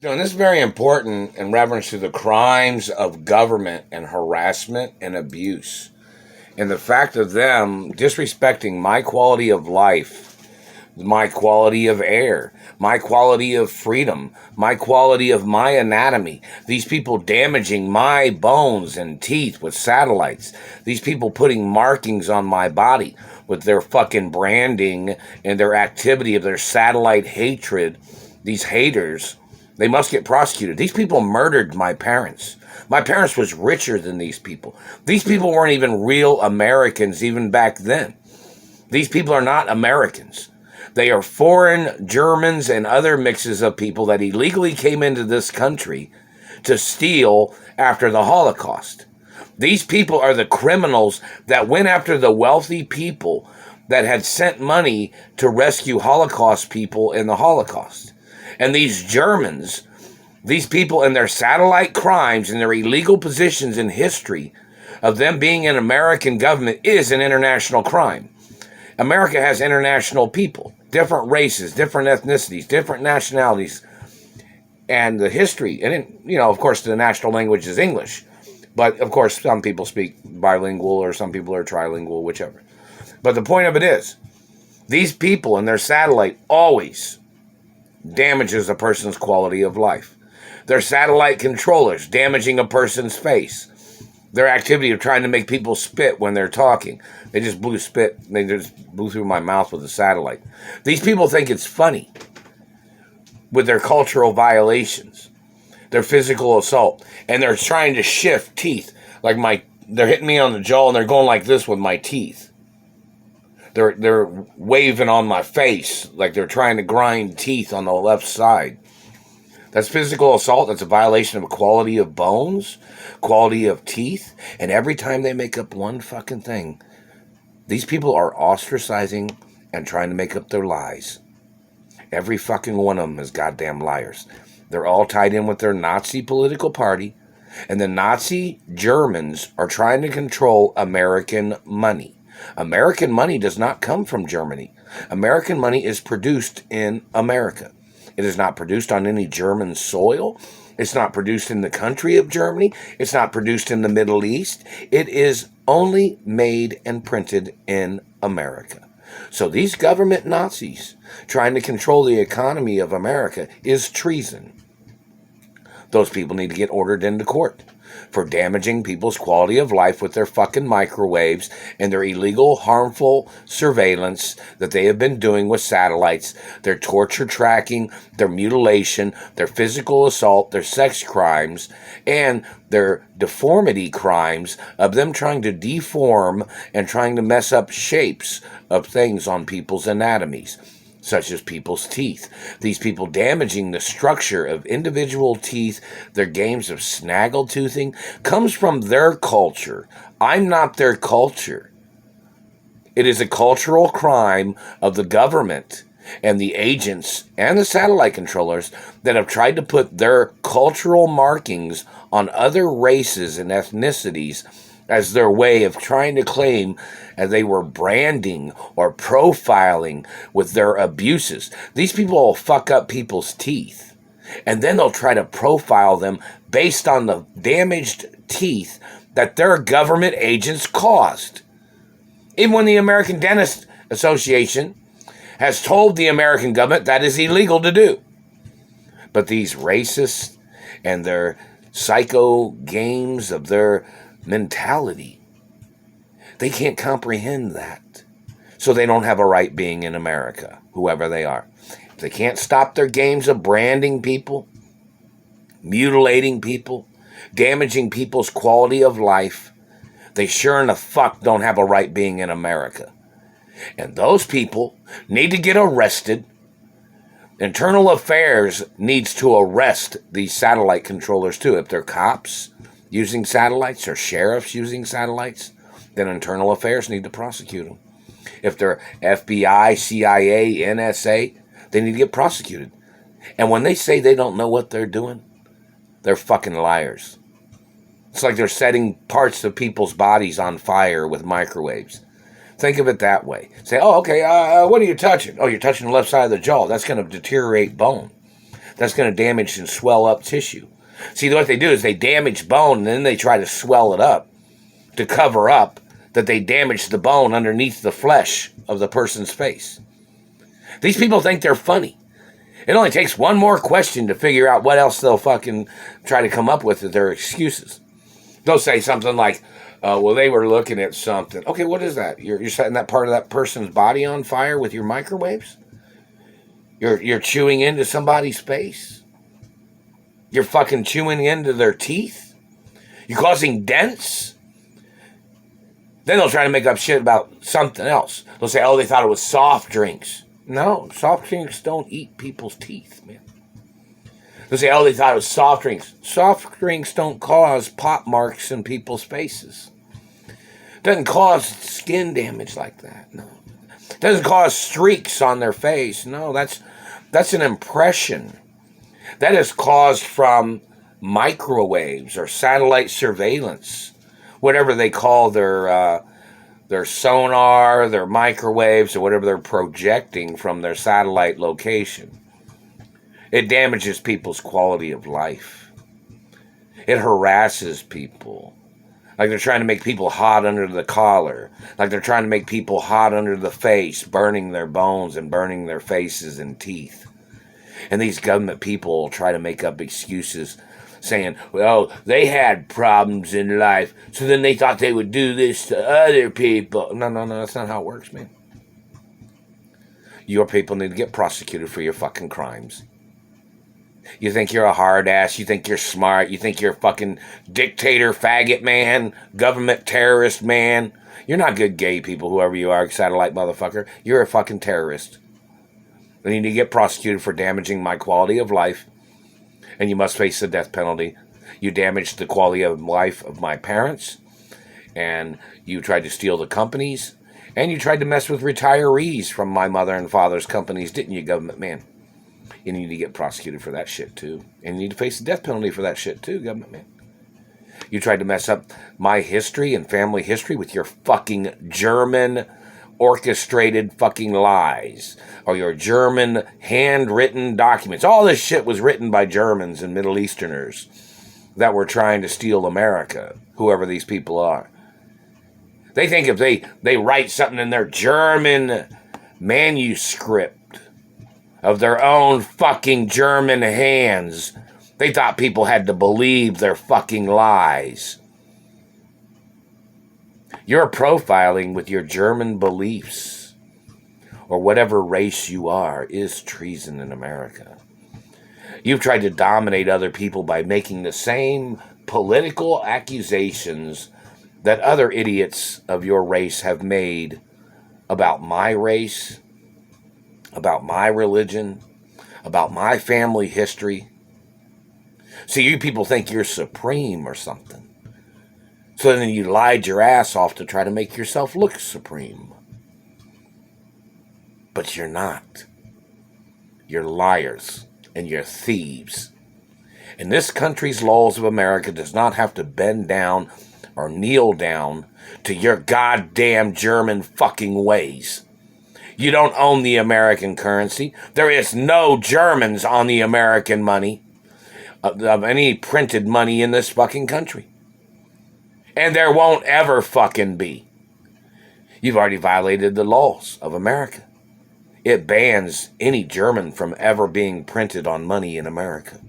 And this is very important in reference to the crimes of government and harassment and abuse. And the fact of them disrespecting my quality of life, my quality of air, my quality of freedom, my quality of my anatomy. These people damaging my bones and teeth with satellites. These people putting markings on my body with their fucking branding and their activity of their satellite hatred. These haters, they must get prosecuted. These people murdered my parents. My parents was richer than these people. These people weren't even real Americans even back then. These people are not Americans. They are foreign Germans and other mixes of people that illegally came into this country to steal after the Holocaust. These people are the criminals that went after the wealthy people that had sent money to rescue Holocaust people in the Holocaust. And these Germans, these people and their satellite crimes and their illegal positions in history of them being an American government is an international crime. America has international people, different races, different ethnicities, different nationalities, and the history. And, of course, the national language is English. But, of course, some people speak bilingual or some people are trilingual, whichever. But the point of it is, these people and their satellite always damages a person's quality of life. Their satellite controllers damaging a person's face. Their activity of trying to make people spit when they're talking. They just blew through my mouth with a satellite. These people think it's funny with their cultural violations, their physical assault, and they're trying to shift teeth. They're hitting me on the jaw and they're going like this with my teeth. They're waving on my face like they're trying to grind teeth on the left side. That's physical assault. That's a violation of quality of bones, quality of teeth. And every time they make up one fucking thing, these people are ostracizing and trying to make up their lies. Every fucking one of them is goddamn liars. They're all tied in with their Nazi political party. And the Nazi Germans are trying to control American money. American money does not come from Germany. American money is produced in America. It is not produced on any German soil. It's not produced in the country of Germany. It's not produced in the Middle East. It is only made and printed in America. So these government Nazis trying to control the economy of America is treason. Those people need to get ordered into court for damaging people's quality of life with their fucking microwaves and their illegal, harmful surveillance that they have been doing with satellites, their torture tracking, their mutilation, their physical assault, their sex crimes, and their deformity crimes of them trying to deform and trying to mess up shapes of things on people's anatomies, such as people's teeth. These people damaging the structure of individual teeth, their games of snaggletoothing, comes from their culture. I'm not their culture. It is a cultural crime of the government and the agents and the satellite controllers that have tried to put their cultural markings on other races and ethnicities as their way of trying to claim as they were branding or profiling with their abuses. These people will fuck up people's teeth, and then they'll try to profile them based on the damaged teeth that their government agents caused. Even when the American Dentist Association has told the American government that is illegal to do. But these racists and their psycho games of their mentality, they can't comprehend that. So they don't have a right being in America, whoever they are. If they can't stop their games of branding people, mutilating people, damaging people's quality of life, they sure in the fuck don't have a right being in America. And those people need to get arrested. Internal Affairs needs to arrest these satellite controllers too. If they're cops using satellites or sheriffs using satellites, then Internal Affairs need to prosecute them. If they're FBI, CIA, NSA, they need to get prosecuted. And when they say they don't know what they're doing, they're fucking liars. It's like they're setting parts of people's bodies on fire with microwaves. Think of it that way. Say, oh, okay, what are you touching? Oh, you're touching the left side of the jaw. That's going to deteriorate bone. that's going to damage and swell up tissue. See, what they do is they damage bone and then they try to swell it up to cover up that they damaged the bone underneath the flesh of the person's face. These people think they're funny. It only takes one more question to figure out what else they'll fucking try to come up with as their excuses. They'll say something like, well, they were looking at something. Okay, what is that? You're setting that part of that person's body on fire with your microwaves? You're chewing into somebody's face? You're fucking chewing into their teeth? You're causing dents? Then they'll try to make up shit about something else. They'll say, oh, they thought it was soft drinks. No, soft drinks don't eat people's teeth, man. They'll say, oh, they thought it was soft drinks. Soft drinks don't cause pop marks in people's faces. Doesn't cause skin damage like that, no. Doesn't cause streaks on their face. No, that's an impression. That is caused from microwaves or satellite surveillance, whatever they call their sonar, their microwaves, or whatever they're projecting from their satellite location. It damages people's quality of life. It harasses people. Like they're trying to make people hot under the collar. Like they're trying to make people hot under the face, burning their bones and burning their faces and teeth. And these government people will try to make up excuses saying, well, they had problems in life, so then they thought they would do this to other people. No, that's not how it works, man. Your people need to get prosecuted for your fucking crimes. You think you're a hard ass, you think you're smart, you think you're a fucking dictator, faggot man, government terrorist man. You're not good gay people, whoever you are, satellite motherfucker. You're a fucking terrorist. And you need to get prosecuted for damaging my quality of life, and you must face the death penalty. You damaged the quality of life of my parents, and you tried to steal the companies, and you tried to mess with retirees from my mother and father's companies, didn't you, government man? You need to get prosecuted for that shit, too. And you need to face the death penalty for that shit, too, government man. You tried to mess up my history and family history with your fucking German orchestrated fucking lies, or your German handwritten documents. All this shit was written by Germans and Middle Easterners that were trying to steal America, whoever these people are. They think if they write something in their German manuscript of their own fucking German hands, they thought people had to believe their fucking lies. Your profiling with your German beliefs, or whatever race you are, is treason in America. You've tried to dominate other people by making the same political accusations that other idiots of your race have made about my race, about my religion, about my family history. See, you people think you're supreme or something. So then you lied your ass off to try to make yourself look supreme. But you're not. You're liars and you're thieves. And this country's laws of America does not have to bend down or kneel down to your goddamn German fucking ways. You don't own the American currency. There is no Germans on the American money of any printed money in this fucking country. And there won't ever fucking be. You've already violated the laws of America. It bans any German from ever being printed on money in America.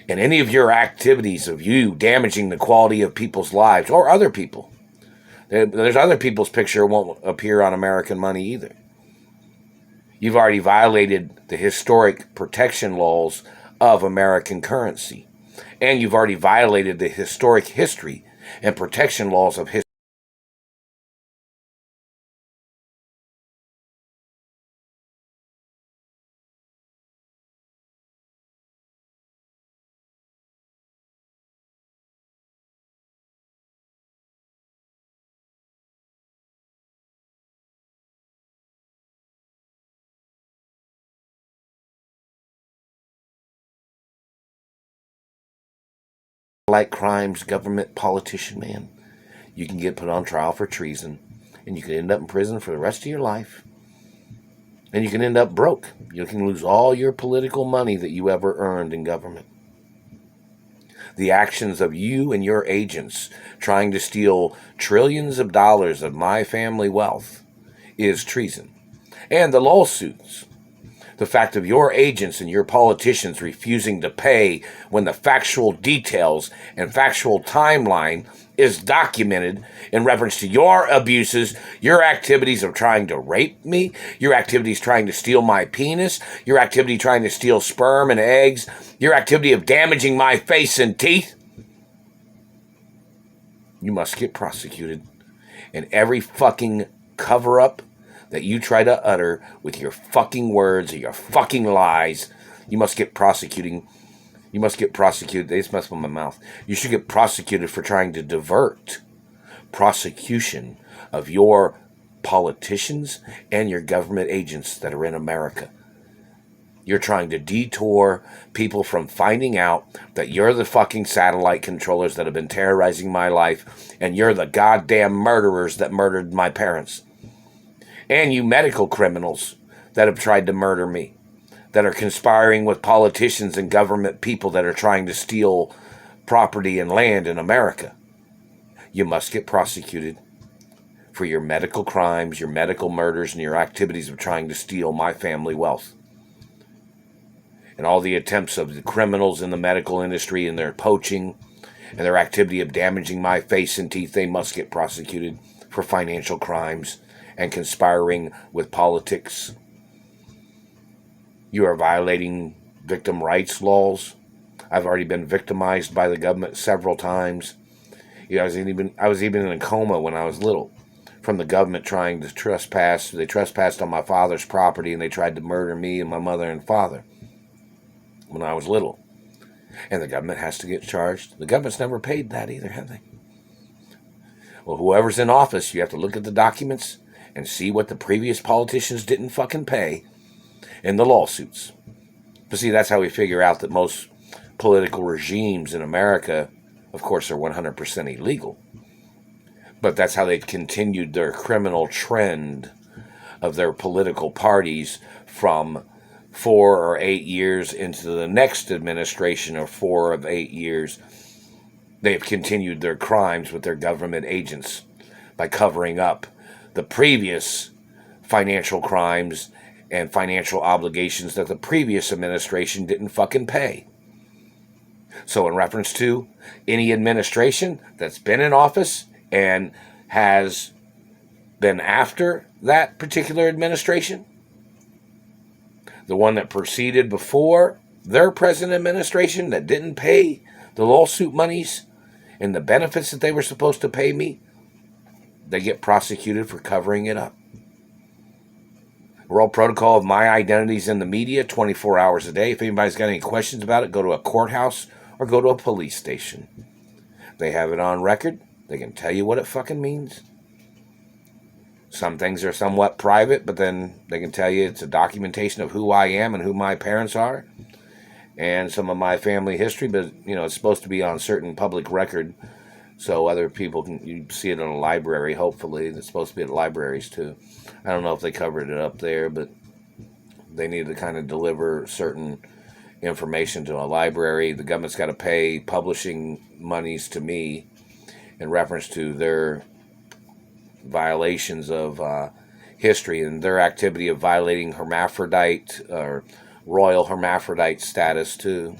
And any of your activities of you damaging the quality of people's lives, or other people, there's other people's picture won't appear on American money either. You've already violated the historic protection laws of American currency. And you've already violated the historic history and protection laws of history. Like crimes, government politician, man. You can get put on trial for treason, and you can end up in prison for the rest of your life. And you can end up broke. You can lose all your political money that you ever earned in government. The actions of you and your agents trying to steal trillions of dollars of my family wealth is treason. And the lawsuits, the fact of your agents and your politicians refusing to pay when the factual details and factual timeline is documented in reference to your abuses, your activities of trying to rape me, your activities trying to steal my penis, your activity trying to steal sperm and eggs, your activity of damaging my face and teeth. You must get prosecuted. And every fucking cover-up that you try to utter with your fucking words or your fucking lies, you must get prosecuted. You must get prosecuted. They just messed with my mouth. You should get prosecuted for trying to divert prosecution of your politicians and your government agents that are in America. You're trying to detour people from finding out that you're the fucking satellite controllers that have been terrorizing my life, and you're the goddamn murderers that murdered my parents. And you medical criminals that have tried to murder me, that are conspiring with politicians and government people that are trying to steal property and land in America. You must get prosecuted for your medical crimes, your medical murders, and your activities of trying to steal my family wealth. And all the attempts of the criminals in the medical industry and their poaching and their activity of damaging my face and teeth, they must get prosecuted for financial crimes and conspiring with politics. You are violating victim rights laws. I've already been victimized by the government several times. I was even in a coma when I was little from the government trying to trespass. They trespassed on my father's property and they tried to murder me and my mother and father when I was little. And the government has to get charged. The government's never paid that either, have they? Well, whoever's in office, you have to look at the documents and see what the previous politicians didn't fucking pay in the lawsuits. But see, that's how we figure out that most political regimes in America, of course, are 100% illegal. But that's how they've continued their criminal trend of their political parties from 4 or 8 years into the next administration, or 4 of 8 years. They've continued their crimes with their government agents by covering up the previous financial crimes and financial obligations that the previous administration didn't fucking pay. So in reference to any administration that's been in office and has been after that particular administration, the one that proceeded before their present administration that didn't pay the lawsuit monies and the benefits that they were supposed to pay me, they get prosecuted for covering it up. Royal protocol of my identities in the media 24 hours a day. If anybody's got any questions about it, go to a courthouse or go to a police station. They have it on record. They can tell you what it fucking means. Some things are somewhat private, but then they can tell you it's a documentation of who I am and who my parents are and some of my family history, but it's supposed to be on certain public record so other people can you see it in a library, hopefully. It's supposed to be at libraries too. I don't know if they covered it up there, but they need to kind of deliver certain information to a library. The government's got to pay publishing monies to me in reference to their violations of history and their activity of violating hermaphrodite or royal hermaphrodite status too.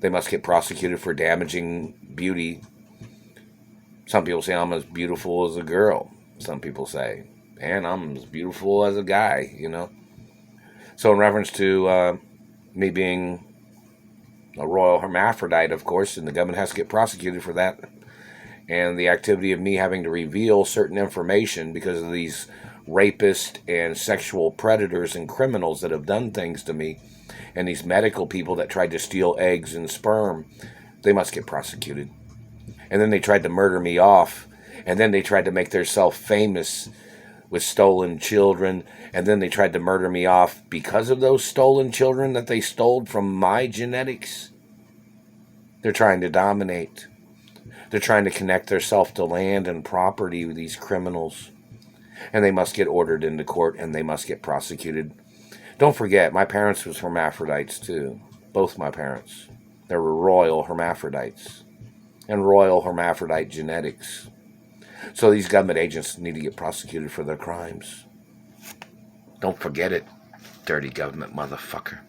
They must get prosecuted for damaging beauty. Some people say I'm as beautiful as a girl. Some people say, and I'm as beautiful as a guy, So in reference to me being a royal hermaphrodite, of course, and the government has to get prosecuted for that. And the activity of me having to reveal certain information because of these rapists and sexual predators and criminals that have done things to me, and these medical people that tried to steal eggs and sperm, they must get prosecuted. And then they tried to murder me off, and then they tried to make themselves famous with stolen children, and then they tried to murder me off because of those stolen children that they stole from my genetics. They're trying to dominate. They're trying to connect themselves to land and property with these criminals. And they must get ordered into court, and they must get prosecuted. Don't forget, my parents was hermaphrodites too. Both my parents. They were royal hermaphrodites. And royal hermaphrodite genetics. So these government agents need to get prosecuted for their crimes. Don't forget it, dirty government motherfucker.